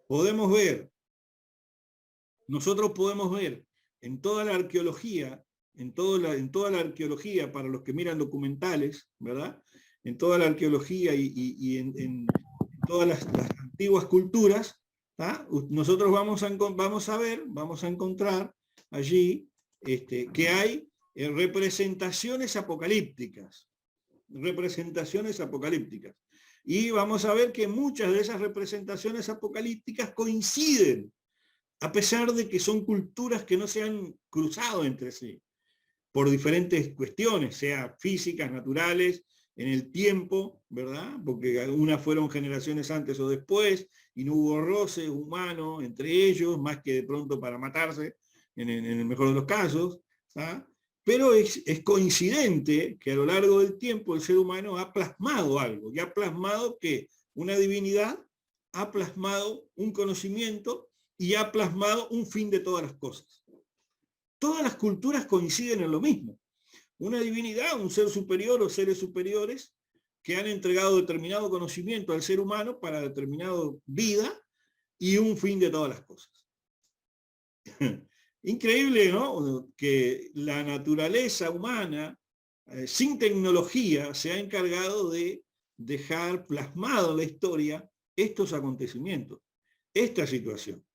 podemos ver, nosotros podemos ver en toda la arqueología, en toda la arqueología, para los que miran documentales, ¿verdad? En toda la arqueología y en todas las antiguas culturas, ¿tá? Nosotros vamos a ver, vamos a encontrar allí que hay representaciones apocalípticas. Representaciones apocalípticas. Y vamos a ver que muchas de esas representaciones apocalípticas coinciden, a pesar de que son culturas que no se han cruzado entre sí, por diferentes cuestiones, sea físicas, naturales, en el tiempo, ¿verdad? Porque algunas fueron generaciones antes o después, y no hubo roce humano entre ellos, más que de pronto para matarse, en el mejor de los casos, ¿tá? Pero es coincidente que a lo largo del tiempo el ser humano ha plasmado algo, y ha plasmado que una divinidad, ha plasmado un conocimiento, y ha plasmado un fin de todas las cosas. Todas las culturas coinciden en lo mismo. Una divinidad, un ser superior o seres superiores que han entregado determinado conocimiento al ser humano para determinada vida y un fin de todas las cosas. Increíble, ¿no? Que la naturaleza humana, sin tecnología, se ha encargado de dejar plasmado en la historia estos acontecimientos, esta situación.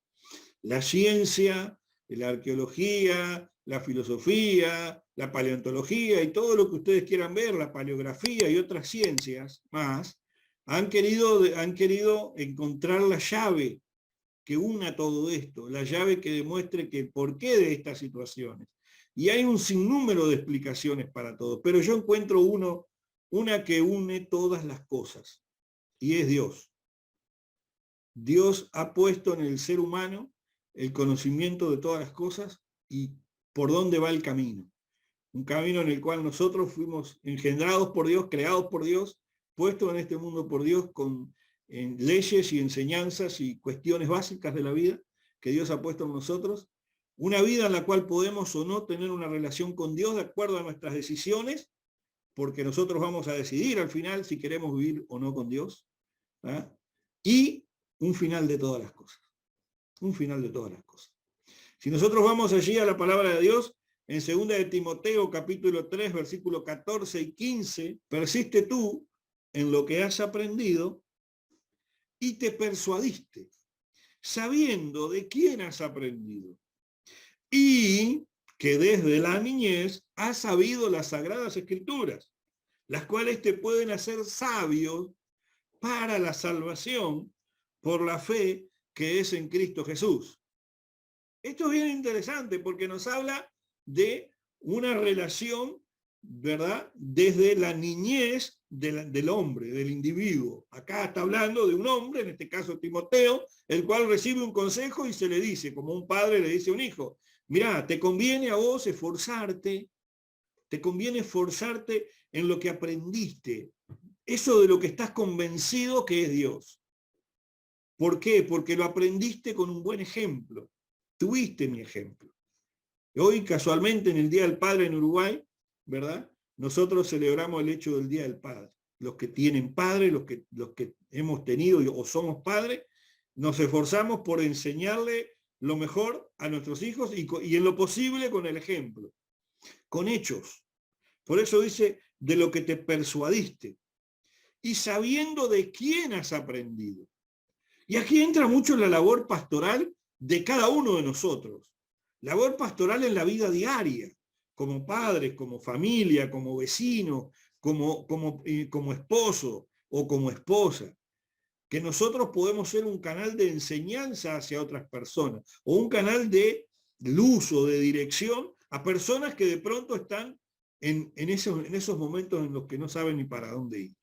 La ciencia, la arqueología, la filosofía, la paleontología y todo lo que ustedes quieran ver, la paleografía y otras ciencias más, han querido encontrar la llave que una todo esto, la llave que demuestre que el porqué de estas situaciones. Y hay un sinnúmero de explicaciones para todo, pero yo encuentro una que une todas las cosas, y es Dios. Dios ha puesto en el ser humano el conocimiento de todas las cosas y por dónde va el camino. Un camino en el cual nosotros fuimos engendrados por Dios, creados por Dios, puestos en este mundo por Dios con leyes y enseñanzas y cuestiones básicas de la vida que Dios ha puesto en nosotros. Una vida en la cual podemos o no tener una relación con Dios de acuerdo a nuestras decisiones, porque nosotros vamos a decidir al final si queremos vivir o no con Dios. ¿Ah? Y un final de todas las cosas. Un final de todas las cosas. Si nosotros vamos allí a la palabra de Dios, en 2 de Timoteo, capítulo 3, versículos 14 y 15, persiste tú en lo que has aprendido y te persuadiste, sabiendo de quién has aprendido, y que desde la niñez has sabido las sagradas escrituras, las cuales te pueden hacer sabio para la salvación por la fe que es en Cristo Jesús. Esto es bien interesante porque nos habla de una relación, ¿verdad?, desde la niñez del hombre, del individuo. Acá está hablando de un hombre, en este caso Timoteo, el cual recibe un consejo y se le dice, como un padre le dice a un hijo, mirá, te conviene a vos esforzarte, te conviene esforzarte en lo que aprendiste, eso de lo que estás convencido que es Dios. ¿Por qué? Porque lo aprendiste con un buen ejemplo. Tuviste mi ejemplo. Hoy, casualmente, en el Día del Padre en Uruguay, ¿verdad?, nosotros celebramos el hecho del Día del Padre. Los que tienen padre, los que hemos tenido o somos padres, nos esforzamos por enseñarle lo mejor a nuestros hijos y en lo posible con el ejemplo, con hechos. Por eso dice, de lo que te persuadiste y sabiendo de quién has aprendido. Y aquí entra mucho la labor pastoral de cada uno de nosotros. Labor pastoral en la vida diaria, como padres, como familia, como vecino, como esposo o como esposa. Que nosotros podemos ser un canal de enseñanza hacia otras personas, o un canal de luz o de dirección a personas que de pronto están en esos momentos en los que no saben ni para dónde ir.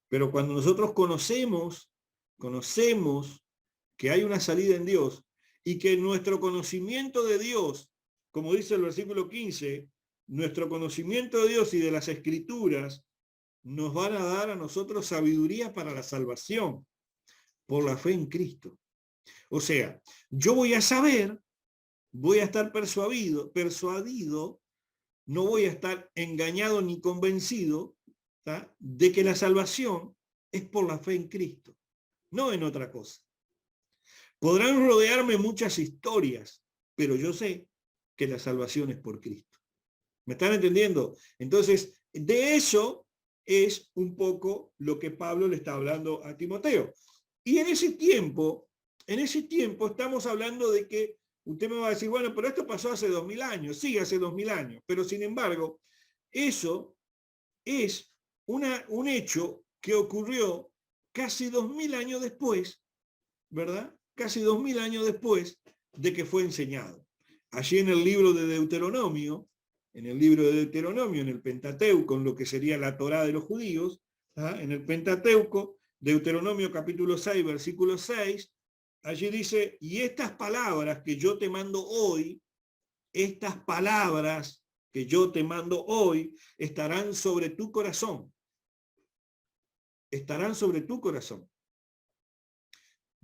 Pero cuando nosotros conocemos que hay una salida en Dios y que nuestro conocimiento de Dios, como dice el versículo 15, nuestro conocimiento de Dios y de las Escrituras nos van a dar a nosotros sabiduría para la salvación por la fe en Cristo. O sea, yo voy a saber, voy a estar persuadido, no voy a estar engañado ni convencido, ¿tá?, de que la salvación es por la fe en Cristo, no en otra cosa. Podrán rodearme muchas historias, pero yo sé que la salvación es por Cristo. ¿Me están entendiendo? Entonces, de eso es un poco lo que Pablo le está hablando a Timoteo. Y en ese tiempo estamos hablando de que usted me va a decir, bueno, pero esto pasó hace 2000 años. Sí, hace 2000 años. Pero sin embargo, eso es un hecho que ocurrió casi 2000 años después, ¿verdad? Casi 2000 años después de que fue enseñado. Allí en el libro de Deuteronomio, en el Pentateuco, en lo que sería la Torá de los judíos, en el Pentateuco, Deuteronomio capítulo 6, versículo 6, allí dice, y estas palabras que yo te mando hoy, estas palabras que yo te mando hoy, estarán sobre tu corazón. Estarán sobre tu corazón.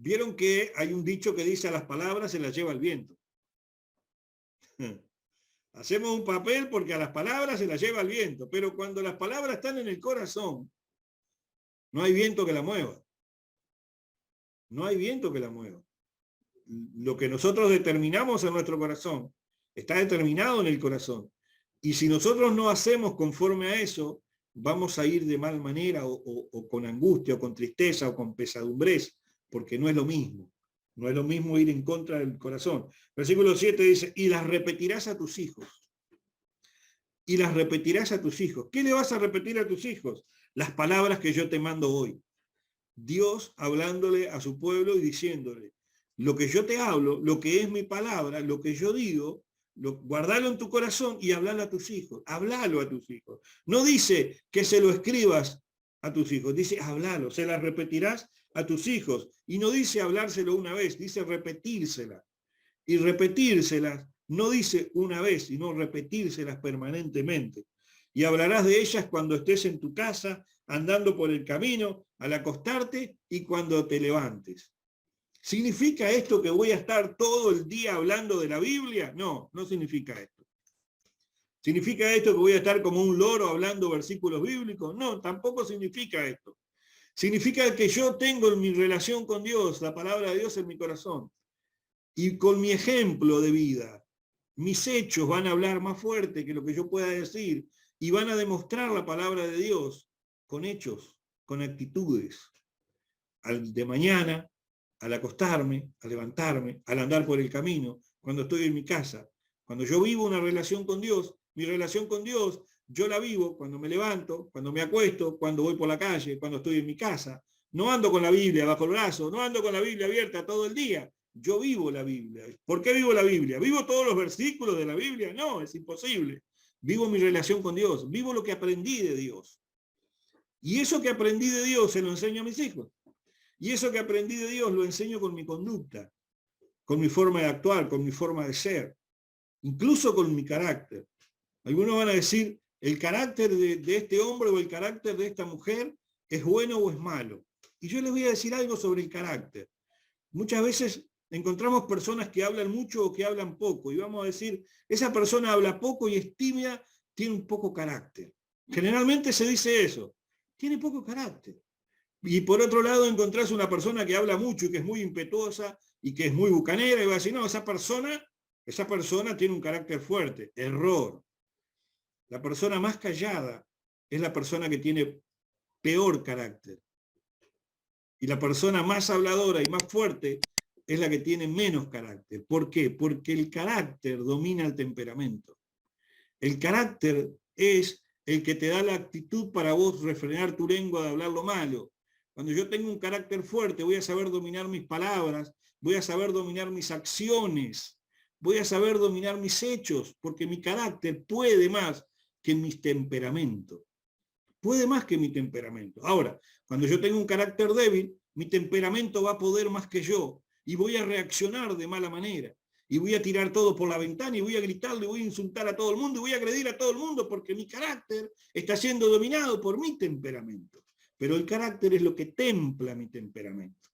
Vieron que hay un dicho que dice, a las palabras se las lleva el viento. Hacemos un papel porque a las palabras se las lleva el viento, pero cuando las palabras están en el corazón, no hay viento que la mueva. No hay viento que la mueva. Lo que nosotros determinamos en nuestro corazón está determinado en el corazón. Y si nosotros no hacemos conforme a eso, vamos a ir de mal manera o con angustia o con tristeza o con pesadumbres, porque no es lo mismo. No es lo mismo ir en contra del corazón. Versículo 7 dice, y las repetirás a tus hijos. Y las repetirás a tus hijos. ¿Qué le vas a repetir a tus hijos? Las palabras que yo te mando hoy. Dios hablándole a su pueblo y diciéndole, lo que yo te hablo, lo que es mi palabra, lo que yo digo, guardalo en tu corazón y hablalo a tus hijos. Hablalo a tus hijos. No dice que se lo escribas a tus hijos, dice hablalo, se las repetirás a tus hijos. Y no dice hablárselo una vez, dice repetírsela. Y repetírselas no dice una vez, sino repetírselas permanentemente. Y hablarás de ellas cuando estés en tu casa, andando por el camino, al acostarte y cuando te levantes. ¿Significa esto que voy a estar todo el día hablando de la Biblia? No, no significa esto. ¿Significa esto que voy a estar como un loro hablando versículos bíblicos? No, tampoco significa esto. Significa que yo tengo en mi relación con Dios, la palabra de Dios en mi corazón. Y con mi ejemplo de vida, mis hechos van a hablar más fuerte que lo que yo pueda decir y van a demostrar la palabra de Dios con hechos, con actitudes. De mañana, al acostarme, al levantarme, al andar por el camino, cuando estoy en mi casa. Cuando yo vivo una relación con Dios, mi relación con Dios, yo la vivo cuando me levanto, cuando me acuesto, cuando voy por la calle, cuando estoy en mi casa. No ando con la Biblia bajo el brazo, no ando con la Biblia abierta todo el día. Yo vivo la Biblia. ¿Por qué vivo la Biblia? ¿Vivo todos los versículos de la Biblia? No, es imposible. Vivo mi relación con Dios, vivo lo que aprendí de Dios. Y eso que aprendí de Dios se lo enseño a mis hijos. Y eso que aprendí de Dios lo enseño con mi conducta, con mi forma de actuar, con mi forma de ser, incluso con mi carácter. Algunos van a decir, el carácter de este hombre o el carácter de esta mujer es bueno o es malo. Y yo les voy a decir algo sobre el carácter. Muchas veces encontramos personas que hablan mucho o que hablan poco, y vamos a decir, esa persona habla poco y es tímida, tiene un poco carácter. Generalmente se dice eso, tiene poco carácter. Y por otro lado encontrás una persona que habla mucho y que es muy impetuosa y que es muy bucanera, y va a decir, no, esa persona tiene un carácter fuerte. Error. La persona más callada es la persona que tiene peor carácter. Y la persona más habladora y más fuerte es la que tiene menos carácter. ¿Por qué? Porque el carácter domina el temperamento. El carácter es el que te da la actitud para vos refrenar tu lengua de hablar lo malo. Cuando yo tengo un carácter fuerte, voy a saber dominar mis palabras, voy a saber dominar mis acciones, voy a saber dominar mis hechos, porque mi carácter puede más que mi temperamento. Puede más que mi temperamento. Ahora, cuando yo tengo un carácter débil, mi temperamento va a poder más que yo y voy a reaccionar de mala manera. Y voy a tirar todo por la ventana y voy a gritarle, voy a insultar a todo el mundo y voy a agredir a todo el mundo porque mi carácter está siendo dominado por mi temperamento. Pero el carácter es lo que templa mi temperamento.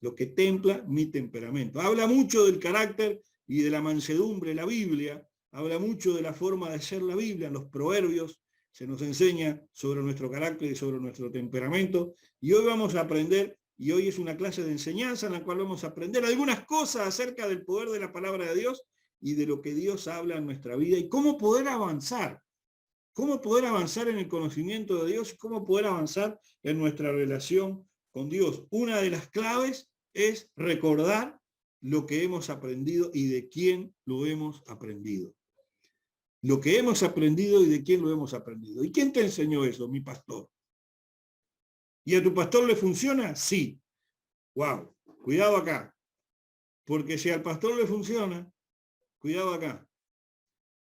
Lo que templa mi temperamento. Habla mucho del carácter y de la mansedumbre la Biblia. Habla mucho de la forma de ser la Biblia. En los proverbios se nos enseña sobre nuestro carácter y sobre nuestro temperamento. Y hoy vamos a aprender y hoy es una clase de enseñanza en la cual vamos a aprender algunas cosas acerca del poder de la palabra de Dios y de lo que Dios habla en nuestra vida y cómo poder avanzar en el conocimiento de Dios y cómo poder avanzar en nuestra relación con Dios. Una de las claves es recordar lo que hemos aprendido y de quién lo hemos aprendido. Lo que hemos aprendido y de quién lo hemos aprendido. ¿Y quién te enseñó eso? Mi pastor. ¿Y a tu pastor le funciona? Sí. Wow, cuidado acá. Porque si al pastor le funciona, cuidado acá.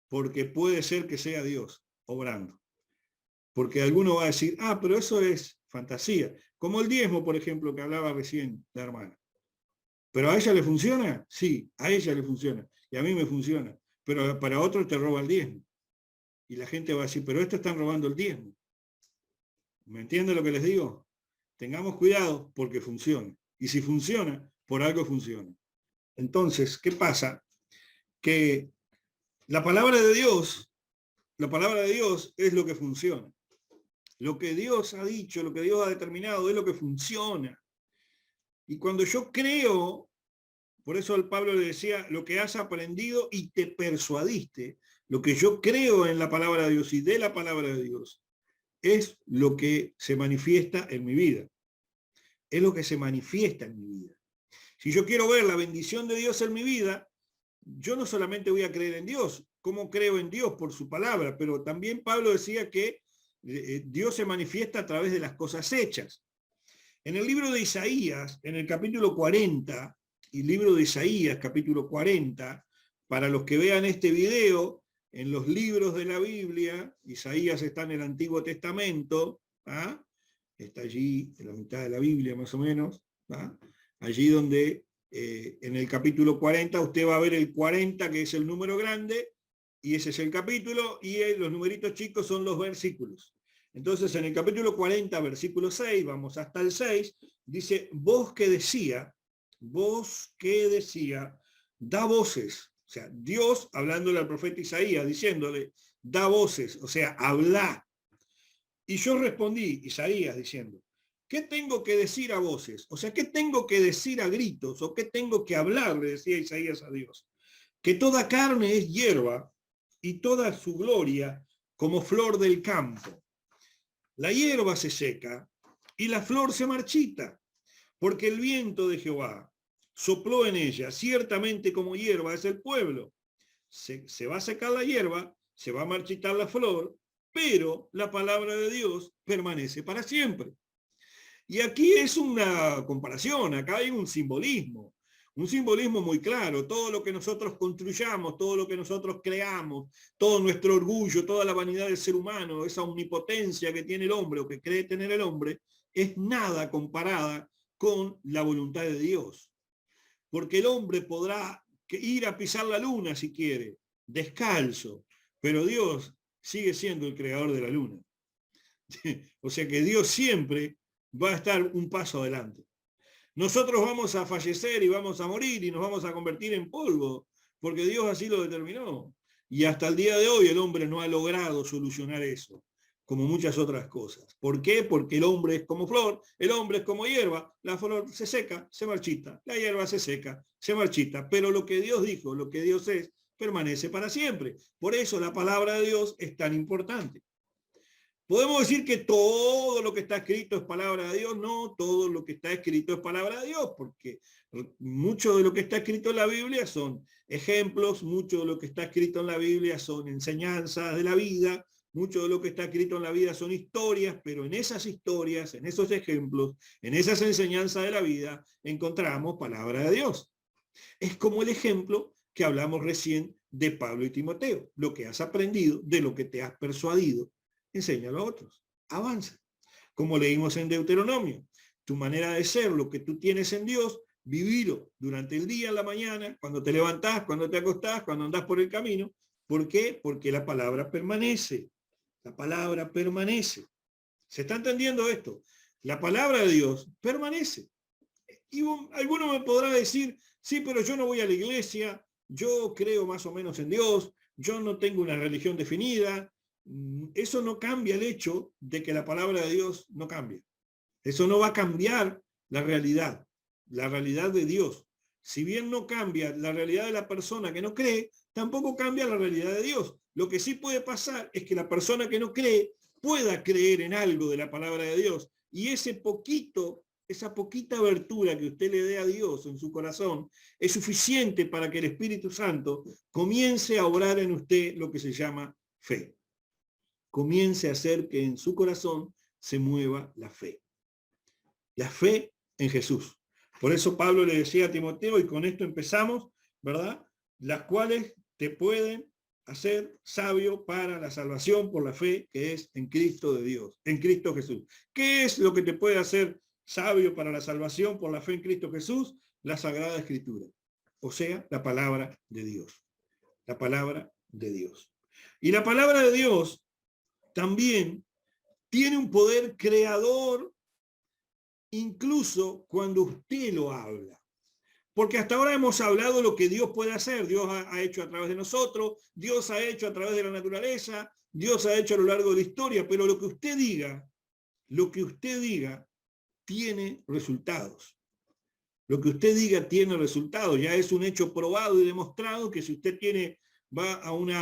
Porque puede ser que sea Dios obrando. Porque alguno va a decir, pero eso es fantasía. Como el diezmo, por ejemplo, que hablaba recién la hermana. ¿Pero a ella le funciona? Sí, a ella le funciona. Y a mí me funciona. Pero para otros te roba el diezmo. Y la gente va a decir, pero estos están robando el diezmo. ¿Me entienden lo que les digo? Tengamos cuidado porque funciona. Y si funciona, por algo funciona. Entonces, ¿qué pasa? Que la palabra de Dios es lo que funciona. Lo que Dios ha dicho, lo que Dios ha determinado es lo que funciona. Y cuando yo creo, por eso el Pablo le decía, lo que has aprendido y te persuadiste, lo que yo creo en la palabra de Dios y de la palabra de Dios, es lo que se manifiesta en mi vida. Es lo que se manifiesta en mi vida. Si yo quiero ver la bendición de Dios en mi vida, yo no solamente voy a creer en Dios, como creo en Dios por su palabra, pero también Pablo decía que Dios se manifiesta a través de las cosas hechas. En el libro de Isaías, en el capítulo 40, y libro de Isaías, capítulo 40, para los que vean este video, en los libros de la Biblia, Isaías está en el Antiguo Testamento, está allí en la mitad de la Biblia más o menos, allí donde en el capítulo 40 usted va a ver el 40, que es el número grande, y ese es el capítulo, y los numeritos chicos son los versículos. Entonces en el capítulo 40, versículo 6, vamos hasta el 6, dice, voz que decía, da voces. O sea, Dios hablándole al profeta Isaías, diciéndole, da voces, o sea, habla. Y yo respondí, Isaías, diciendo, ¿qué tengo que decir a voces? O sea, ¿qué tengo que decir a gritos? ¿O qué tengo que hablar? Le decía Isaías a Dios. Que toda carne es hierba y toda su gloria como flor del campo. La hierba se seca y la flor se marchita, porque el viento de Jehová sopló en ella, ciertamente como hierba es el pueblo. Se va a secar la hierba, se va a marchitar la flor, pero la palabra de Dios permanece para siempre. Y aquí es una comparación, acá hay un simbolismo muy claro. Todo lo que nosotros construyamos, todo lo que nosotros creamos, todo nuestro orgullo, toda la vanidad del ser humano, esa omnipotencia que tiene el hombre o que cree tener el hombre, es nada comparada con la voluntad de Dios. Porque el hombre podrá ir a pisar la luna si quiere, descalzo, pero Dios sigue siendo el creador de la luna. O sea que Dios siempre va a estar un paso adelante. Nosotros vamos a fallecer y vamos a morir y nos vamos a convertir en polvo, porque Dios así lo determinó. Y hasta el día de hoy el hombre no ha logrado solucionar eso, como muchas otras cosas. ¿Por qué? Porque el hombre es como flor, el hombre es como hierba, la flor se seca, se marchita, la hierba se seca, se marchita, pero lo que Dios dijo, lo que Dios es, permanece para siempre. Por eso la palabra de Dios es tan importante. ¿Podemos decir que todo lo que está escrito es palabra de Dios? No, todo lo que está escrito es palabra de Dios, porque mucho de lo que está escrito en la Biblia son ejemplos, mucho de lo que está escrito en la Biblia son enseñanzas de la vida, mucho de lo que está escrito en la vida son historias, pero en esas historias, en esos ejemplos, en esas enseñanzas de la vida, encontramos palabra de Dios. Es como el ejemplo que hablamos recién de Pablo y Timoteo, lo que has aprendido, de lo que te has persuadido, enséñalo a otros, avanza. Como leímos en Deuteronomio, tu manera de ser, lo que tú tienes en Dios, vivilo durante el día, en la mañana, cuando te levantás, cuando te acostás, cuando andás por el camino. ¿Por qué? Porque la palabra permanece. La palabra permanece. ¿Se está entendiendo esto? La palabra de Dios permanece. Y alguno me podrá decir, sí, pero yo no voy a la iglesia, yo creo más o menos en Dios, yo no tengo una religión definida. Eso no cambia el hecho de que la palabra de Dios no cambia. Eso no va a cambiar la realidad de Dios. Si bien no cambia la realidad de la persona que no cree, tampoco cambia la realidad de Dios. Lo que sí puede pasar es que la persona que no cree pueda creer en algo de la palabra de Dios, y esa poquita abertura que usted le dé a Dios en su corazón es suficiente para que el Espíritu Santo comience a obrar en usted lo que se llama fe. Comience a hacer que en su corazón se mueva la fe. La fe en Jesús. Por eso Pablo le decía a Timoteo, y con esto empezamos, ¿verdad? Las cuales te pueden hacer sabio para la salvación por la fe que es en Cristo de Dios, en Cristo Jesús. ¿Qué es lo que te puede hacer sabio para la salvación por la fe en Cristo Jesús? La Sagrada Escritura, o sea, la palabra de Dios. La palabra de Dios. Y la palabra de Dios también tiene un poder creador incluso cuando usted lo habla. Porque hasta ahora hemos hablado lo que Dios puede hacer. Dios ha hecho a través de nosotros, Dios ha hecho a través de la naturaleza, Dios ha hecho a lo largo de la historia, pero lo que usted diga tiene resultados. Lo que usted diga tiene resultados. Ya es un hecho probado y demostrado que si usted va a un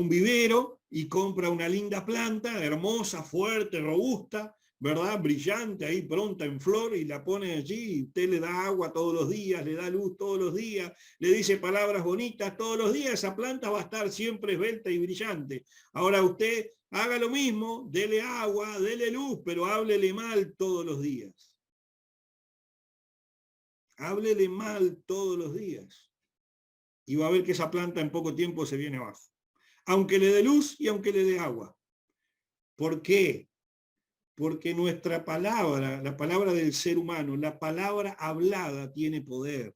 vivero y compra una linda planta, hermosa, fuerte, robusta, ¿verdad? Brillante, ahí pronta en flor, y la pone allí, y usted le da agua todos los días, le da luz todos los días, le dice palabras bonitas todos los días, esa planta va a estar siempre esbelta y brillante. Ahora usted haga lo mismo, dele agua, dele luz, pero háblele mal todos los días. Háblele mal todos los días. Y va a ver que esa planta en poco tiempo se viene abajo. Aunque le dé luz y aunque le dé agua. ¿Por qué? Porque nuestra palabra, la palabra del ser humano, la palabra hablada tiene poder.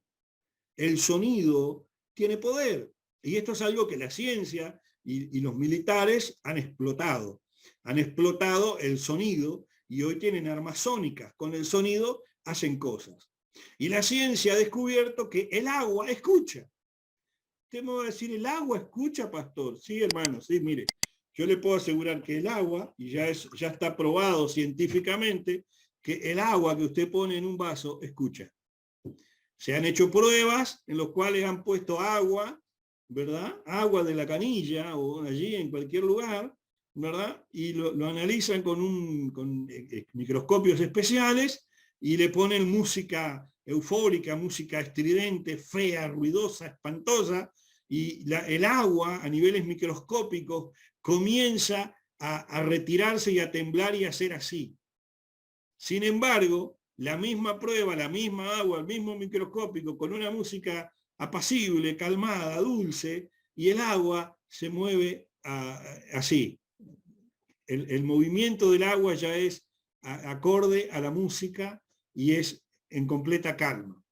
El sonido tiene poder. Y esto es algo que la ciencia y los militares han explotado. Han explotado el sonido y hoy tienen armas sónicas. Con el sonido hacen cosas. Y la ciencia ha descubierto que el agua escucha. Usted me va a decir, ¿el agua escucha, pastor? Sí, hermano, sí, mire. Yo le puedo asegurar que el agua, y ya está probado científicamente, que el agua que usted pone en un vaso escucha. Se han hecho pruebas en las cuales han puesto agua, ¿verdad? Agua de la canilla o allí en cualquier lugar, ¿verdad? Y lo analizan con microscopios especiales y le ponen música eufórica, música estridente, fea, ruidosa, espantosa, y el agua a niveles microscópicos comienza a retirarse y a temblar y a ser así. Sin embargo, la misma prueba, la misma agua, el mismo microscópico, con una música apacible, calmada, dulce, y el agua se mueve así. El movimiento del agua ya es acorde a la música y es en completa calma.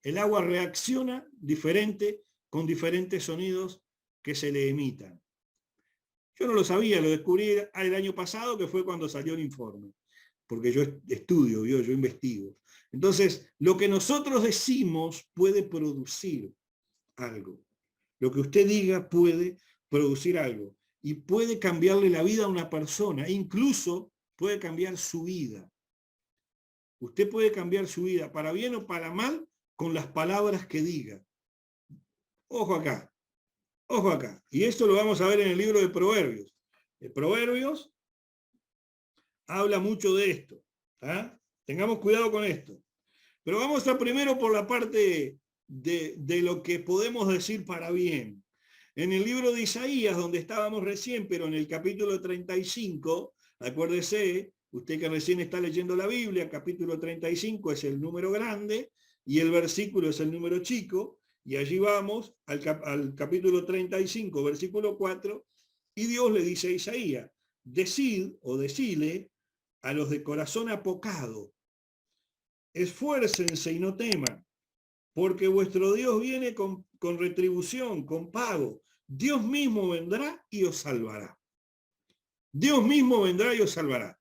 El agua reacciona diferente con diferentes sonidos que se le emitan. Yo no lo sabía, lo descubrí el año pasado, que fue cuando salió el informe, porque yo estudio, yo investigo. Entonces, lo que nosotros decimos puede producir algo. Lo que usted diga puede producir algo y puede cambiarle la vida a una persona, incluso puede cambiar su vida. Usted puede cambiar su vida, para bien o para mal, con las palabras que diga. Ojo acá, ojo acá. Y esto lo vamos a ver en el libro de Proverbios. Proverbios habla mucho de esto. Tengamos cuidado con esto. Pero vamos a estar primero por la parte de lo que podemos decir para bien. En el libro de Isaías, donde estábamos recién, pero en el capítulo 35, acuérdese, usted que recién está leyendo la Biblia, capítulo 35 es el número grande y el versículo es el número chico, y allí vamos al capítulo 35, versículo 4, y Dios le dice a Isaías, decid o decile a los de corazón apocado, esfuércense y no teman, porque vuestro Dios viene con retribución, con pago. Dios mismo vendrá y os salvará. Dios mismo vendrá y os salvará.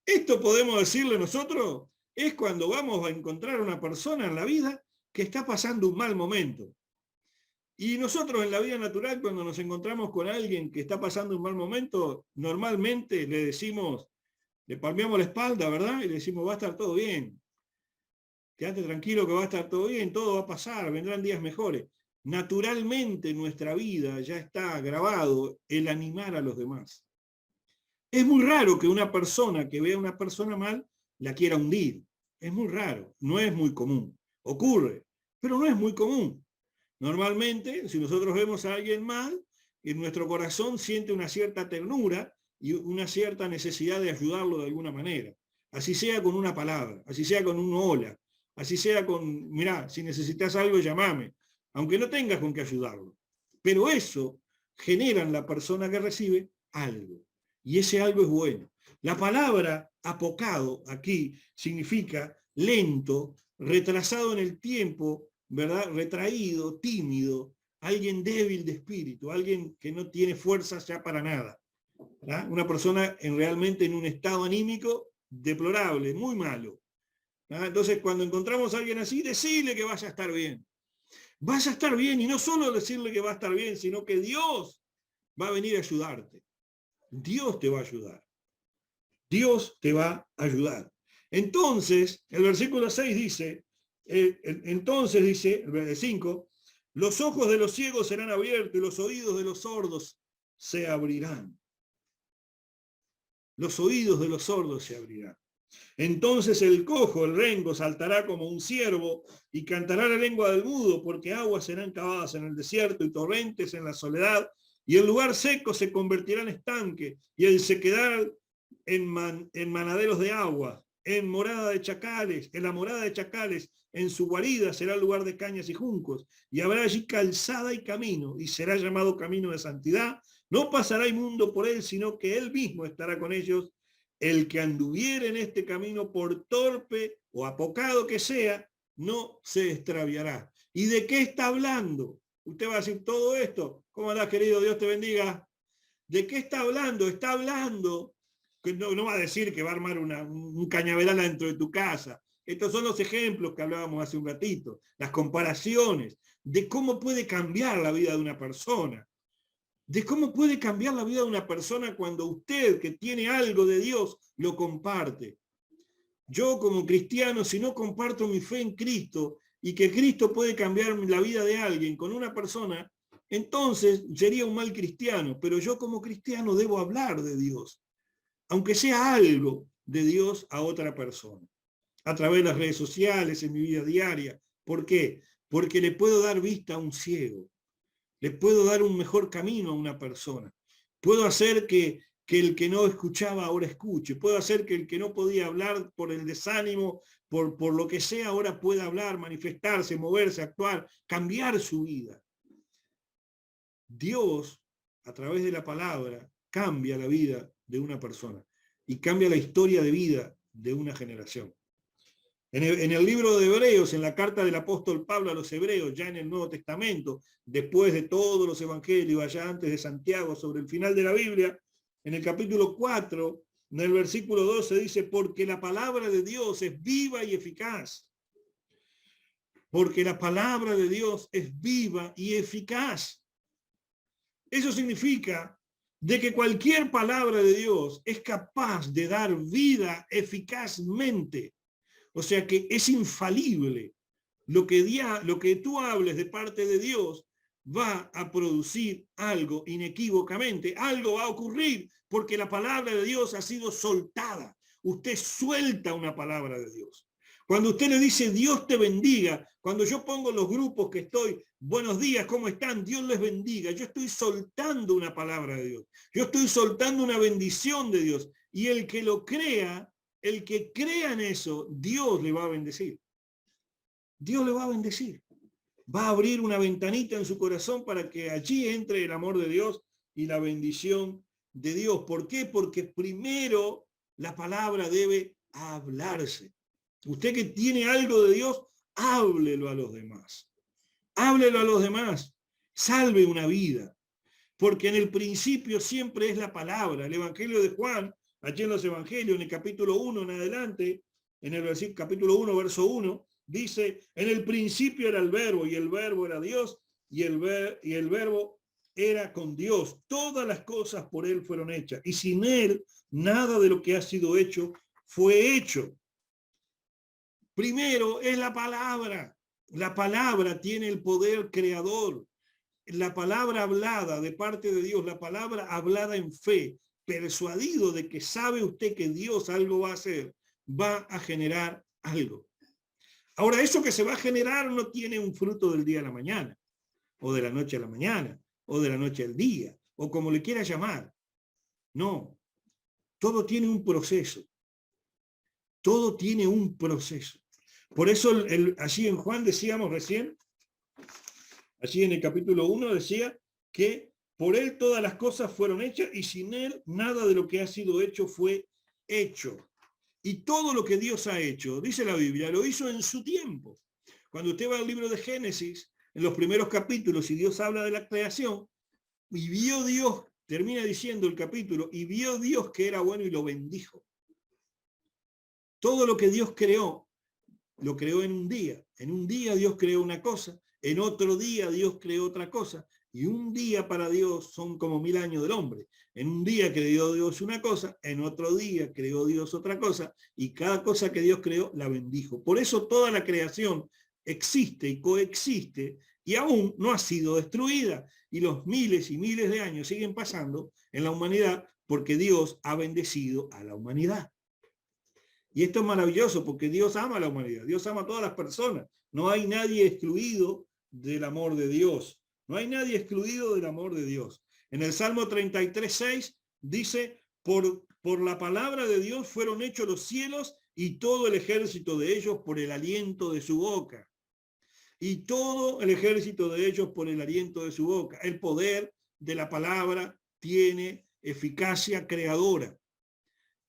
Esto podemos decirle nosotros, es cuando vamos a encontrar una persona en la vida que está pasando un mal momento. Y nosotros en la vida natural, cuando nos encontramos con alguien que está pasando un mal momento, normalmente le decimos, Le palmeamos la espalda, ¿verdad? Y le decimos, va a estar todo bien. Quédate tranquilo que va a estar todo bien, todo va a pasar, vendrán días mejores. Naturalmente en nuestra vida ya está grabado el animar a los demás. Es muy raro que una persona que vea a una persona mal la quiera hundir. Es muy raro, no es muy común. Ocurre, pero no es muy común. Normalmente, si nosotros vemos a alguien mal, en nuestro corazón siente una cierta ternura y una cierta necesidad de ayudarlo de alguna manera. Así sea con una palabra, así sea con un hola, así sea con, mirá, si necesitas algo, llamame, aunque no tengas con qué ayudarlo. Pero eso genera en la persona que recibe algo. Y ese algo es bueno. La palabra apocado aquí significa lento, retrasado en el tiempo, ¿verdad? Retraído, tímido, alguien débil de espíritu, alguien que no tiene fuerzas ya para nada. ¿Verdad? Una persona realmente en un estado anímico deplorable, muy malo. ¿Verdad? Entonces, cuando encontramos a alguien así, decirle que vaya a estar bien. Vaya a estar bien, y no solo decirle que va a estar bien, sino que Dios va a venir a ayudarte. Dios te va a ayudar. Dios te va a ayudar. Entonces, el versículo 6 dice, entonces dice, el 5, los ojos de los ciegos serán abiertos y los oídos de los sordos se abrirán. Los oídos de los sordos se abrirán. Entonces el cojo, el rengo, saltará como un ciervo y cantará la lengua del mudo, porque aguas serán cavadas en el desierto y torrentes en la soledad, y el lugar seco se convertirá en estanque, y el sequedal en manaderos de agua, en morada de chacales, en la morada de chacales, en su guarida será el lugar de cañas y juncos, y habrá allí calzada y camino, y será llamado camino de santidad. No pasará inmundo por él, sino que él mismo estará con ellos. El que anduviere en este camino, por torpe o apocado que sea, no se extraviará. ¿Y de qué está hablando? Usted va a decir todo esto. ¿Cómo andás, querido? Dios te bendiga. ¿De qué está hablando? Está hablando, que no va a decir que va a armar un cañaveral dentro de tu casa. Estos son los ejemplos que hablábamos hace un ratito, las comparaciones de cómo puede cambiar la vida de una persona. De cómo puede cambiar la vida de una persona cuando usted, que tiene algo de Dios, lo comparte. Yo como cristiano, si no comparto mi fe en Cristo y que Cristo puede cambiar la vida de alguien con una persona, entonces sería un mal cristiano. Pero yo como cristiano debo hablar de Dios, aunque sea algo de Dios a otra persona, a través de las redes sociales, en mi vida diaria. ¿Por qué? Porque le puedo dar vista a un ciego. Le puedo dar un mejor camino a una persona. Puedo hacer que el que no escuchaba ahora escuche. Puedo hacer que el que no podía hablar por el desánimo, por lo que sea, ahora pueda hablar, manifestarse, moverse, actuar, cambiar su vida. Dios, a través de la palabra, cambia la vida de una persona y cambia la historia de vida de una generación. En el libro de Hebreos, en la carta del apóstol Pablo a los Hebreos, ya en el Nuevo Testamento, después de todos los evangelios, allá antes de Santiago, sobre el final de la Biblia, en el capítulo 4, en el versículo 12 dice, porque la palabra de Dios es viva y eficaz. Porque la palabra de Dios es viva y eficaz. Eso significa de que cualquier palabra de Dios es capaz de dar vida eficazmente. O sea que es infalible. Lo que tú hables de parte de Dios va a producir algo inequívocamente. Algo va a ocurrir porque la palabra de Dios ha sido soltada. Usted suelta una palabra de Dios. Cuando usted le dice Dios te bendiga, cuando yo pongo los grupos que estoy, buenos días, ¿cómo están? Dios les bendiga. Yo estoy soltando una palabra de Dios. Yo estoy soltando una bendición de Dios. Y el que lo crea, el que crea en eso, Dios le va a bendecir. Dios le va a bendecir. Va a abrir una ventanita en su corazón para que allí entre el amor de Dios y la bendición de Dios. ¿Por qué? Porque primero la palabra debe hablarse. Usted que tiene algo de Dios, háblelo a los demás. Háblelo a los demás. Salve una vida. Porque en el principio siempre es la palabra. El Evangelio de Juan, allí en los Evangelios, en el capítulo 1 en adelante, en el capítulo 1, verso 1, dice, en el principio era el verbo, y el verbo era Dios, y el verbo era con Dios. Todas las cosas por él fueron hechas. Y sin él, nada de lo que ha sido hecho fue hecho. Primero es la palabra. La palabra tiene el poder creador. La palabra hablada de parte de Dios, la palabra hablada en fe, persuadido de que sabe usted que Dios algo va a hacer, va a generar algo. Ahora, eso que se va a generar no tiene un fruto del día a la mañana, o de la noche a la mañana, o de la noche al día, o como le quiera llamar. No, todo tiene un proceso. Todo tiene un proceso. Por eso allí en Juan decíamos recién, allí en el capítulo 1 decía que por él todas las cosas fueron hechas y sin él nada de lo que ha sido hecho fue hecho. Y todo lo que Dios ha hecho, dice la Biblia, lo hizo en su tiempo. Cuando usted va al libro de Génesis, en los primeros capítulos, y Dios habla de la creación, y vio Dios, termina diciendo el capítulo, y vio Dios que era bueno y lo bendijo. Todo lo que Dios creó, lo creó en un día. En un día Dios creó una cosa, en otro día Dios creó otra cosa, y un día para Dios son como 1000 años del hombre. En un día creó Dios una cosa, en otro día creó Dios otra cosa, y cada cosa que Dios creó la bendijo. Por eso toda la creación existe y coexiste, y aún no ha sido destruida. Y los miles y miles de años siguen pasando en la humanidad porque Dios ha bendecido a la humanidad. Y esto es maravilloso porque Dios ama a la humanidad, Dios ama a todas las personas. No hay nadie excluido del amor de Dios. No hay nadie excluido del amor de Dios. En el Salmo 33:6 dice, por la palabra de Dios fueron hechos los cielos y todo el ejército de ellos por el aliento de su boca. Y todo el ejército de ellos por el aliento de su boca. El poder de la palabra tiene eficacia creadora.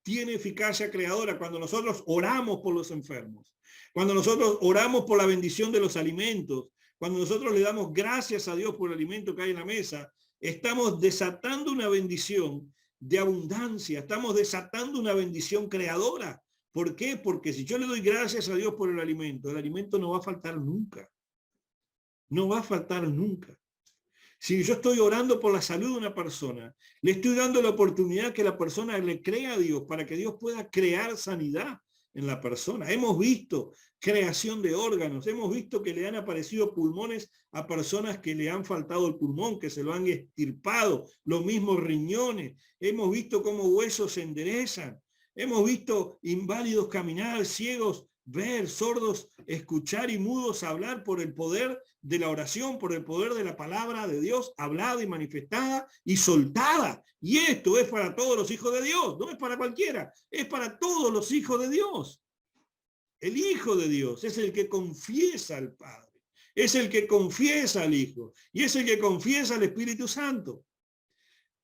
Tiene eficacia creadora cuando nosotros oramos por los enfermos, cuando nosotros oramos por la bendición de los alimentos, cuando nosotros le damos gracias a Dios por el alimento que hay en la mesa, estamos desatando una bendición de abundancia, estamos desatando una bendición creadora. ¿Por qué? Porque si yo le doy gracias a Dios por el alimento no va a faltar nunca. No va a faltar nunca. Si yo estoy orando por la salud de una persona, le estoy dando la oportunidad que la persona le crea a Dios para que Dios pueda crear sanidad en la persona. Hemos visto creación de órganos, hemos visto que le han aparecido pulmones a personas que le han faltado el pulmón, que se lo han extirpado, los mismos riñones. Hemos visto cómo huesos se enderezan. Hemos visto inválidos caminar, ciegos ver, sordos escuchar y mudos hablar por el poder de la oración, por el poder de la palabra de Dios hablada y manifestada y soltada. Y esto es para todos los hijos de Dios, no es para cualquiera, es para todos los hijos de Dios. El Hijo de Dios es el que confiesa al Padre, es el que confiesa al Hijo y es el que confiesa al Espíritu Santo.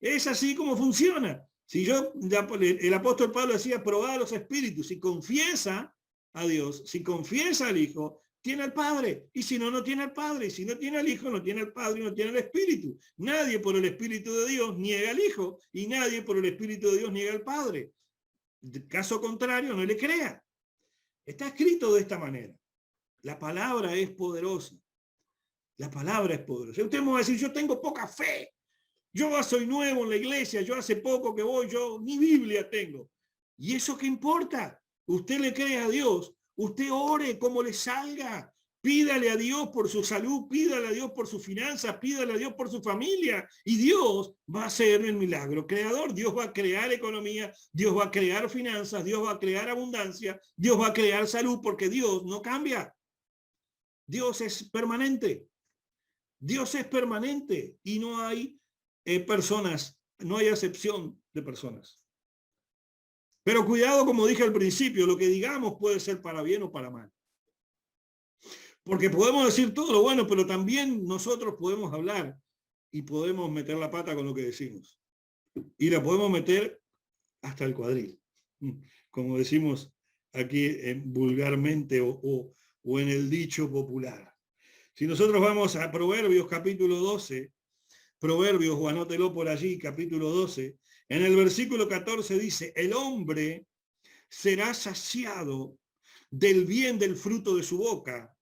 Es así como funciona. Si el apóstol Pablo decía, probad a los espíritus, si confiesa a Dios, si confiesa al Hijo, tiene al Padre, y si no, no tiene al Padre, y si no tiene al Hijo, no tiene al Padre, y no tiene al Espíritu. Nadie por el Espíritu de Dios niega al Hijo, y nadie por el Espíritu de Dios niega al Padre. De caso contrario, no le crea. Está escrito de esta manera. La palabra es poderosa. La palabra es poderosa. Usted me va a decir, yo tengo poca fe. Yo soy nuevo en la iglesia, yo hace poco que voy, yo ni Biblia tengo. ¿Y eso qué importa? Usted le cree a Dios, usted ore como le salga, pídale a Dios por su salud, pídale a Dios por sus finanzas, pídale a Dios por su familia, y Dios va a hacer el milagro creador. Dios va a crear economía, Dios va a crear finanzas, Dios va a crear abundancia, Dios va a crear salud, porque Dios no cambia. Dios es permanente. Dios es permanente y no hay personas, no hay acepción de personas. Pero cuidado, como dije al principio, lo que digamos puede ser para bien o para mal. Porque podemos decir todo lo bueno, pero también nosotros podemos hablar y podemos meter la pata con lo que decimos. Y la podemos meter hasta el cuadril, como decimos aquí vulgarmente o en el dicho popular. Si nosotros vamos a Proverbios capítulo 12, Proverbios, o anótelo por allí, capítulo 12, en el versículo 14 dice, el hombre será saciado del bien del fruto de su boca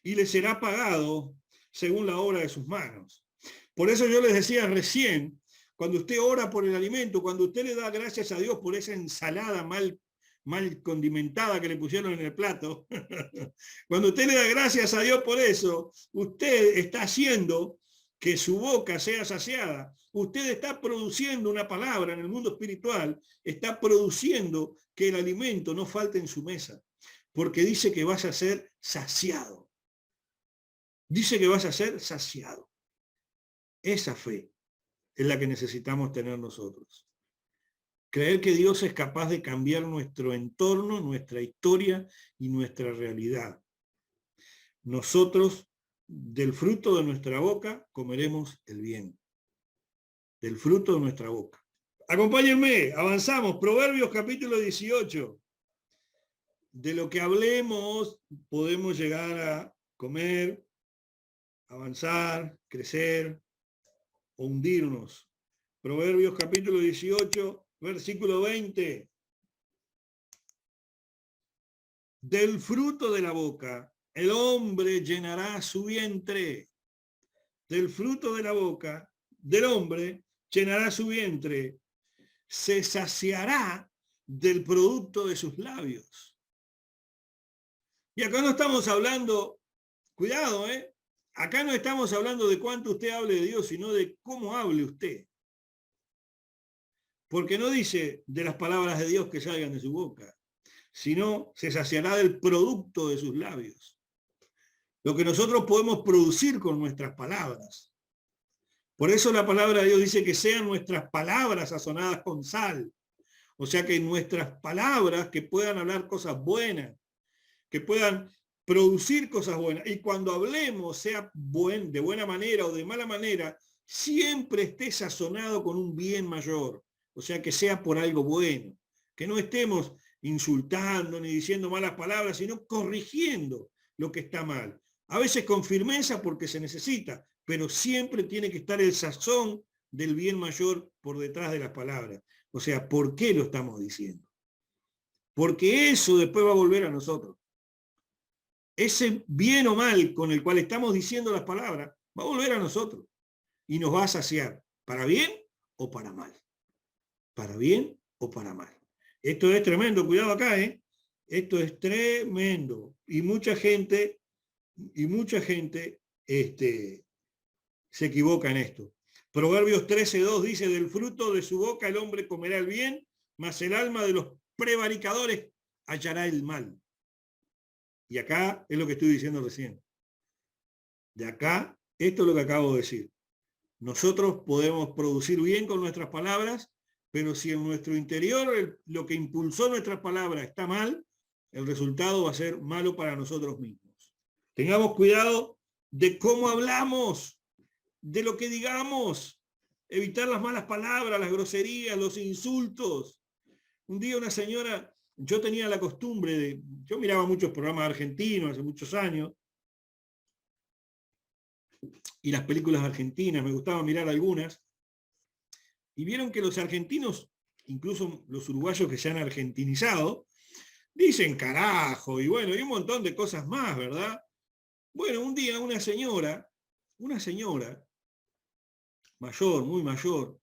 y le será pagado según la obra de sus manos. Por eso yo les decía recién, cuando usted ora por el alimento, cuando usted le da gracias a Dios por esa ensalada mal condimentada que le pusieron en el plato, cuando usted le da gracias a Dios por eso, usted está haciendo que su boca sea saciada. Usted está produciendo una palabra en el mundo espiritual, está produciendo que el alimento no falte en su mesa, porque dice que vas a ser saciado. Dice que vas a ser saciado. Esa fe es la que necesitamos tener nosotros. Creer que Dios es capaz de cambiar nuestro entorno, nuestra historia y nuestra realidad. Nosotros, del fruto de nuestra boca, comeremos el bien. Del fruto de nuestra boca. Acompáñenme, avanzamos. Proverbios capítulo 18. De lo que hablemos, podemos llegar a comer, avanzar, crecer o hundirnos. Proverbios capítulo 18, versículo 20. Del fruto de la boca el hombre llenará su vientre. Del fruto de la boca del hombre llenará su vientre. Se saciará del producto de sus labios. Y acá no estamos hablando, cuidado, acá no estamos hablando de cuánto usted hable de Dios, sino de cómo hable usted. Porque no dice de las palabras de Dios que salgan de su boca, sino se saciará del producto de sus labios. Lo que nosotros podemos producir con nuestras palabras. Por eso la palabra de Dios dice que sean nuestras palabras sazonadas con sal. O sea que nuestras palabras que puedan hablar cosas buenas, que puedan producir cosas buenas. Y cuando hablemos, sea de buena manera o de mala manera, siempre esté sazonado con un bien mayor. O sea que sea por algo bueno. Que no estemos insultando ni diciendo malas palabras, sino corrigiendo lo que está mal. A veces con firmeza porque se necesita, pero siempre tiene que estar el sazón del bien mayor por detrás de las palabras. O sea, ¿por qué lo estamos diciendo? Porque eso después va a volver a nosotros. Ese bien o mal con el cual estamos diciendo las palabras va a volver a nosotros y nos va a saciar, para bien o para mal. Para bien o para mal. Esto es tremendo, cuidado acá, Esto es tremendo. Y mucha gente se equivoca en esto. Proverbios 13:2 dice, del fruto de su boca el hombre comerá el bien, mas el alma de los prevaricadores hallará el mal. Y acá es lo que estoy diciendo recién. De acá, esto es lo que acabo de decir. Nosotros podemos producir bien con nuestras palabras, pero si en nuestro interior lo que impulsó nuestras palabras está mal, el resultado va a ser malo para nosotros mismos. Tengamos cuidado de cómo hablamos, de lo que digamos, evitar las malas palabras, las groserías, los insultos. Un día una señora, yo tenía la costumbre yo miraba muchos programas argentinos hace muchos años, y las películas argentinas, me gustaba mirar algunas, y vieron que los argentinos, incluso los uruguayos que se han argentinizado, dicen carajo, y bueno, y un montón de cosas más, ¿verdad? Bueno, un día una señora mayor, muy mayor,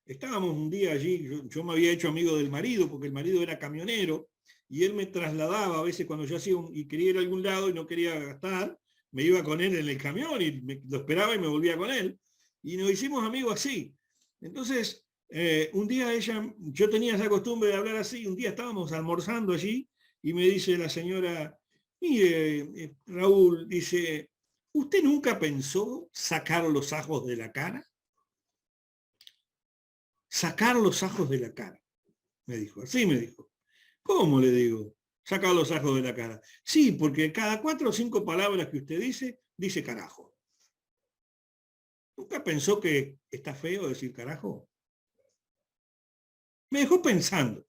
estábamos un día allí, yo me había hecho amigo del marido, porque el marido era camionero, y él me trasladaba a veces cuando yo hacía y quería ir a algún lado y no quería gastar, me iba con él en el camión y lo esperaba y me volvía con él. Y nos hicimos amigos así. Entonces, un día yo tenía esa costumbre de hablar así, un día estábamos almorzando allí y me dice la señora, mire, Raúl, dice, ¿usted nunca pensó sacar los ajos de la cara? Sacar los ajos de la cara, me dijo, así me dijo. ¿Cómo le digo? Sacar los ajos de la cara. Sí, porque cada 4 o 5 palabras que usted dice carajo. ¿Nunca pensó que está feo decir carajo? Me dejó pensando.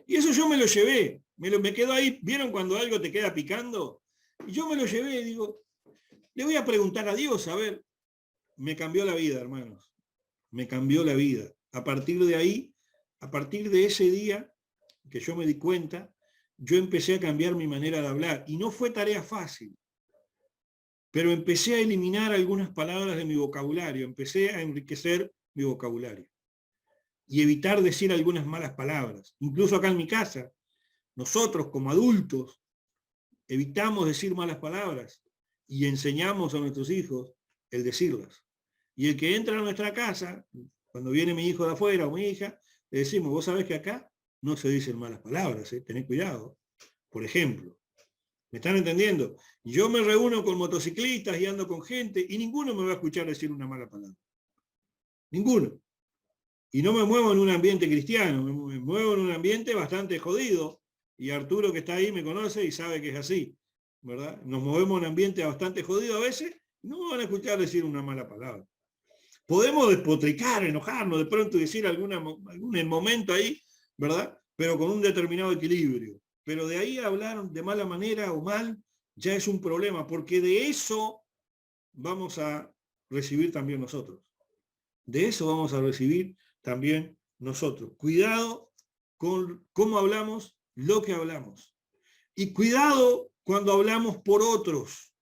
Y eso yo me lo llevé, me quedo ahí. ¿Vieron cuando algo te queda picando? Y yo me lo llevé y digo, le voy a preguntar a Dios, a ver. Me cambió la vida, hermanos. Me cambió la vida. A partir de ahí, a partir de ese día que yo me di cuenta, yo empecé a cambiar mi manera de hablar. Y no fue tarea fácil. pero empecé a eliminar algunas palabras de mi vocabulario, empecé a enriquecer mi vocabulario y evitar decir algunas malas palabras. Incluso acá en mi casa, nosotros como adultos evitamos decir malas palabras y enseñamos a nuestros hijos el decirlas. Y el que entra a nuestra casa, cuando viene mi hijo de afuera o mi hija, le decimos, vos sabés que acá no se dicen malas palabras, tened cuidado. Por ejemplo, ¿me están entendiendo? Yo me reúno con motociclistas y ando con gente y ninguno me va a escuchar decir una mala palabra. Ninguno. Y no me muevo en un ambiente cristiano, me muevo en un ambiente bastante jodido. Y Arturo, que está ahí, me conoce y sabe que es así, ¿verdad? Nos movemos en un ambiente bastante jodido a veces, no me van a escuchar decir una mala palabra. Podemos despotricar, enojarnos, de pronto decir algún momento ahí, ¿verdad? Pero con un determinado equilibrio. Pero de ahí hablar de mala manera o mal, ya es un problema, porque de eso vamos a recibir también nosotros. De eso vamos a recibir también nosotros. Cuidado con cómo hablamos, lo que hablamos. Y cuidado cuando hablamos por otros.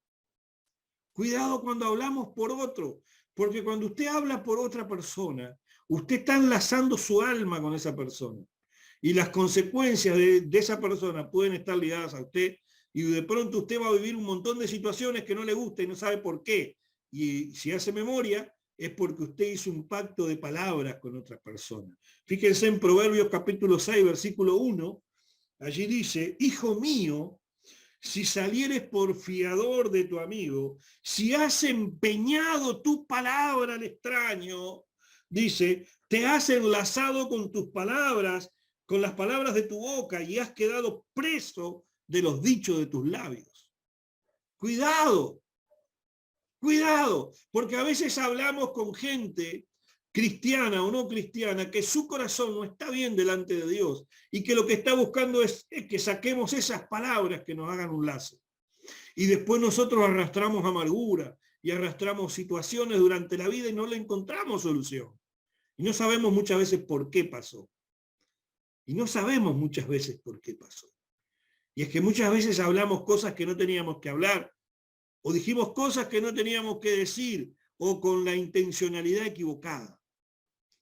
Cuidado cuando hablamos por otro. Porque cuando usted habla por otra persona, usted está enlazando su alma con esa persona. Y las consecuencias de esa persona pueden estar ligadas a usted. Y de pronto usted va a vivir un montón de situaciones que no le gusta y no sabe por qué. Y si hace memoria, es porque usted hizo un pacto de palabras con otra persona. Fíjense en Proverbios capítulo 6, versículo 1. Allí dice, hijo mío, si salieres por fiador de tu amigo, si has empeñado tu palabra al extraño, dice, te has enlazado con tus palabras, con las palabras de tu boca y has quedado preso de los dichos de tus labios. Cuidado, cuidado, porque a veces hablamos con gente cristiana o no cristiana, que su corazón no está bien delante de Dios y que lo que está buscando es que saquemos esas palabras que nos hagan un lazo. Y después nosotros arrastramos amargura y arrastramos situaciones durante la vida y no le encontramos solución. Y no sabemos muchas veces por qué pasó. Y no sabemos muchas veces por qué pasó. Y es que muchas veces hablamos cosas que no teníamos que hablar, o dijimos cosas que no teníamos que decir, o con la intencionalidad equivocada.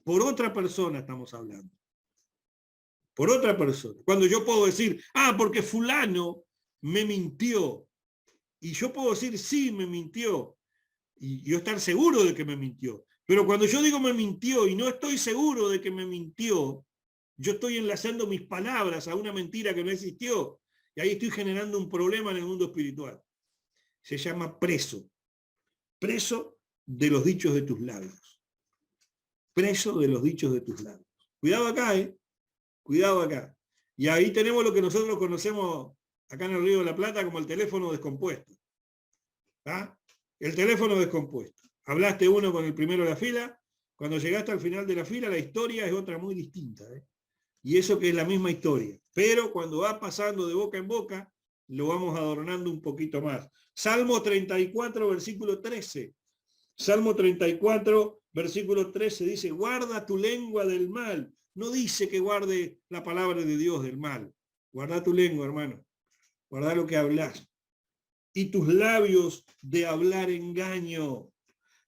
Por otra persona estamos hablando. Por otra persona. Cuando yo puedo decir, porque fulano me mintió. Y yo puedo decir, sí, me mintió. Y yo estar seguro de que me mintió. Pero cuando yo digo me mintió y no estoy seguro de que me mintió, yo estoy enlazando mis palabras a una mentira que no existió. Y ahí estoy generando un problema en el mundo espiritual. Se llama preso. Preso de los dichos de tus labios. Preso de los dichos de tus labios. Cuidado acá, Cuidado acá. Y ahí tenemos lo que nosotros conocemos acá en el Río de la Plata como el teléfono descompuesto. ¿Ah? El teléfono descompuesto. Hablaste uno con el primero de la fila, cuando llegaste al final de la fila la historia es otra muy distinta. Y eso que es la misma historia. Pero cuando va pasando de boca en boca, lo vamos adornando un poquito más. Salmo 34, versículo 13. Salmo 34, versículo 13 dice, guarda tu lengua del mal. No dice que guarde la palabra de Dios del mal. Guarda tu lengua, hermano. Guarda lo que hablas. Y tus labios de hablar engaño.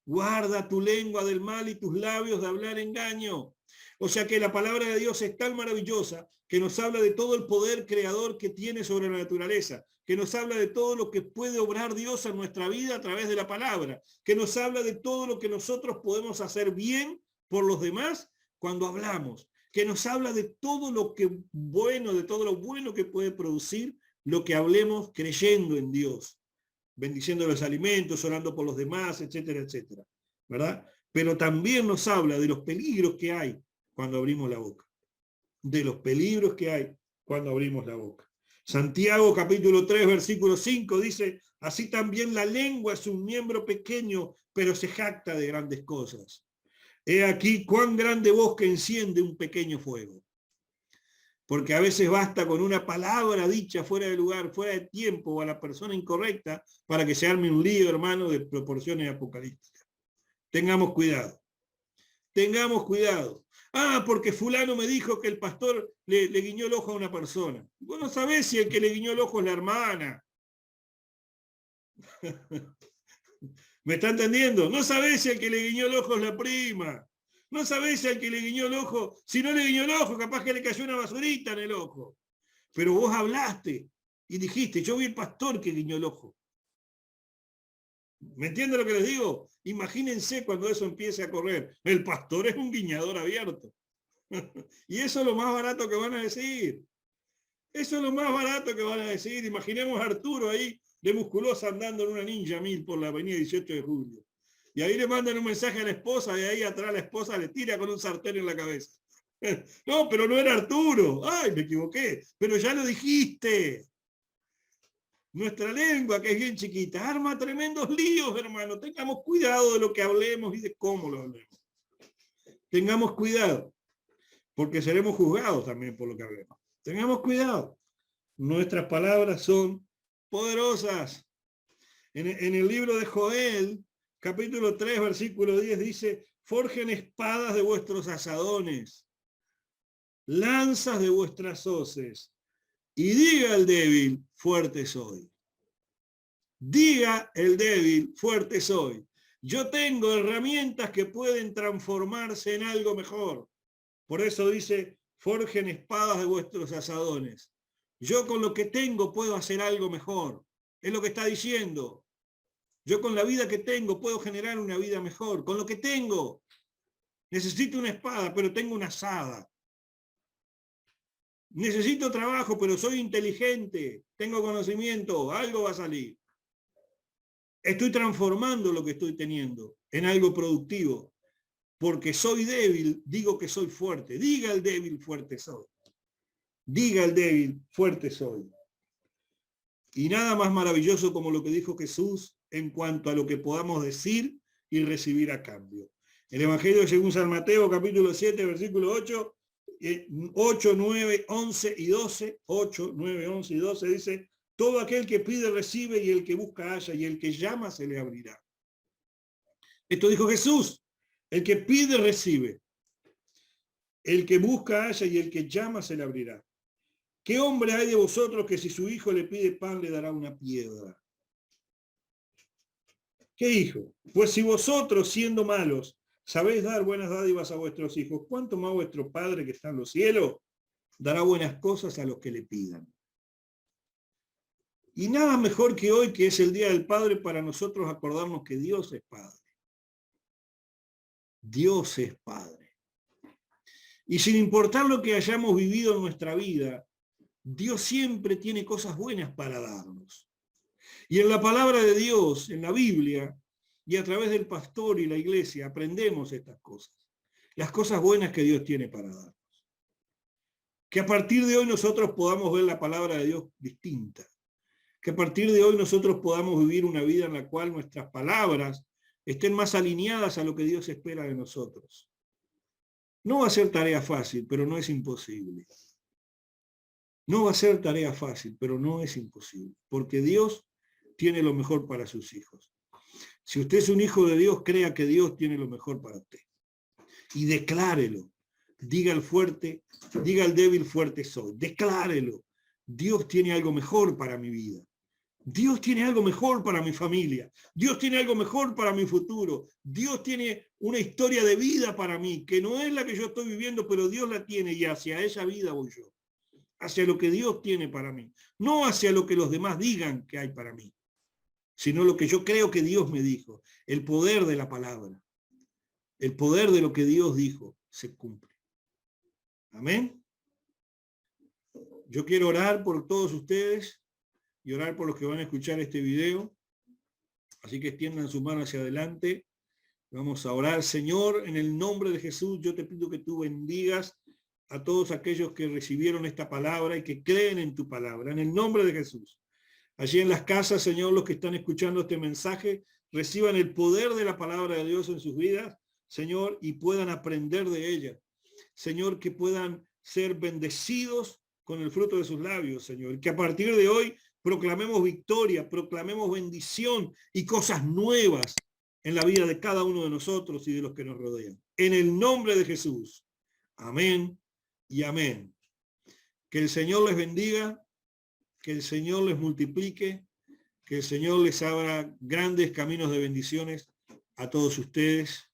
Guarda tu lengua del mal y tus labios de hablar engaño. O sea que la palabra de Dios es tan maravillosa que nos habla de todo el poder creador que tiene sobre la naturaleza, que nos habla de todo lo que puede obrar Dios en nuestra vida a través de la palabra, que nos habla de todo lo que nosotros podemos hacer bien por los demás cuando hablamos, que nos habla de todo lo que bueno, de todo lo bueno que puede producir lo que hablemos creyendo en Dios, bendiciendo los alimentos, orando por los demás, etcétera, etcétera, ¿verdad? Pero también nos habla de los peligros que hay cuando abrimos la boca, de los peligros que hay cuando abrimos la boca. Santiago capítulo 3, versículo 5 dice, así también la lengua es un miembro pequeño, pero se jacta de grandes cosas. He aquí cuán grande bosque enciende un pequeño fuego. Porque a veces basta con una palabra dicha fuera de lugar, fuera de tiempo, o a la persona incorrecta, para que se arme un lío, hermano, de proporciones apocalípticas. Tengamos cuidado. Tengamos cuidado. Porque fulano me dijo que el pastor le guiñó el ojo a una persona. Vos no sabés si el que le guiñó el ojo es la hermana. ¿Me está entendiendo? No sabés si al que le guiñó el ojo es la prima. No sabés si al que le guiñó el ojo, si no le guiñó el ojo, capaz que le cayó una basurita en el ojo. Pero vos hablaste y dijiste, yo vi el pastor que guiñó el ojo. ¿Me entienden lo que les digo? Imagínense cuando eso empiece a correr. El pastor es un guiñador abierto. Y eso es lo más barato que van a decir. Eso es lo más barato que van a decir. Imaginemos a Arturo ahí de musculosa andando en una Ninja 1000 por la avenida 18 de julio. Y ahí le mandan un mensaje a la esposa y ahí atrás la esposa le tira con un sartén en la cabeza. No, pero no era Arturo. Ay, me equivoqué. Pero ya lo dijiste. Nuestra lengua, que es bien chiquita, arma tremendos líos, hermano. Tengamos cuidado de lo que hablemos y de cómo lo hablemos. Tengamos cuidado, porque seremos juzgados también por lo que hablemos. Tengamos cuidado. Nuestras palabras son poderosas. En el libro de Joel, capítulo 3, versículo 10, dice, forjen espadas de vuestros asadones, lanzas de vuestras hoces, y diga el débil, fuerte soy. Diga el débil, fuerte soy. Yo tengo herramientas que pueden transformarse en algo mejor. Por eso dice, forjen espadas de vuestros asadones. Yo con lo que tengo puedo hacer algo mejor. Es lo que está diciendo. Yo con la vida que tengo puedo generar una vida mejor. Con lo que tengo. Necesito una espada, pero tengo una azada. Necesito trabajo, pero soy inteligente. Tengo conocimiento. Algo va a salir. Estoy transformando lo que estoy teniendo en algo productivo. Porque soy débil, digo que soy fuerte. Diga el débil, fuerte soy. Diga el débil, fuerte soy. Y nada más maravilloso como lo que dijo Jesús en cuanto a lo que podamos decir y recibir a cambio. El Evangelio según San Mateo, capítulo 7, versículo 8, 9, 11 y 12, 8, 9, 11 y 12 dice, todo aquel que pide recibe y el que busca halla y el que llama se le abrirá. Esto dijo Jesús, el que pide recibe, el que busca halla y el que llama se le abrirá. ¿Qué hombre hay de vosotros que si su hijo le pide pan le dará una piedra? ¿Qué hijo? Pues si vosotros, siendo malos, sabéis dar buenas dádivas a vuestros hijos, ¿cuánto más vuestro Padre que está en los cielos dará buenas cosas a los que le pidan? Y nada mejor que hoy, que es el Día del Padre, para nosotros acordarnos que Dios es Padre. Dios es Padre. Y sin importar lo que hayamos vivido en nuestra vida, Dios siempre tiene cosas buenas para darnos. Y en la palabra de Dios, en la Biblia, y a través del pastor y la iglesia, aprendemos estas cosas. Las cosas buenas que Dios tiene para darnos. Que a partir de hoy nosotros podamos ver la palabra de Dios distinta. Que a partir de hoy nosotros podamos vivir una vida en la cual nuestras palabras estén más alineadas a lo que Dios espera de nosotros. No va a ser tarea fácil, pero no es imposible. No va a ser tarea fácil, pero no es imposible, porque Dios tiene lo mejor para sus hijos. Si usted es un hijo de Dios, crea que Dios tiene lo mejor para usted. Y declárelo. Diga al fuerte, diga al débil, fuerte soy. Declárelo. Dios tiene algo mejor para mi vida. Dios tiene algo mejor para mi familia. Dios tiene algo mejor para mi futuro. Dios tiene una historia de vida para mí, que no es la que yo estoy viviendo, pero Dios la tiene y hacia esa vida voy yo. Hacia lo que Dios tiene para mí. No hacia lo que los demás digan que hay para mí, sino lo que yo creo que Dios me dijo. El poder de la palabra. El poder de lo que Dios dijo se cumple. Amén. Yo quiero orar por todos ustedes y orar por los que van a escuchar este video. Así que extiendan su mano hacia adelante. Vamos a orar. Señor, en el nombre de Jesús, yo te pido que tú bendigas a todos aquellos que recibieron esta palabra y que creen en tu palabra. En el nombre de Jesús. Allí en las casas, Señor, los que están escuchando este mensaje, reciban el poder de la palabra de Dios en sus vidas, Señor, y puedan aprender de ella. Señor, que puedan ser bendecidos con el fruto de sus labios, Señor. Y que a partir de hoy proclamemos victoria, proclamemos bendición y cosas nuevas en la vida de cada uno de nosotros y de los que nos rodean. En el nombre de Jesús. Amén y amén. Que el Señor les bendiga, que el Señor les multiplique, Que el Señor les abra grandes caminos de bendiciones a todos ustedes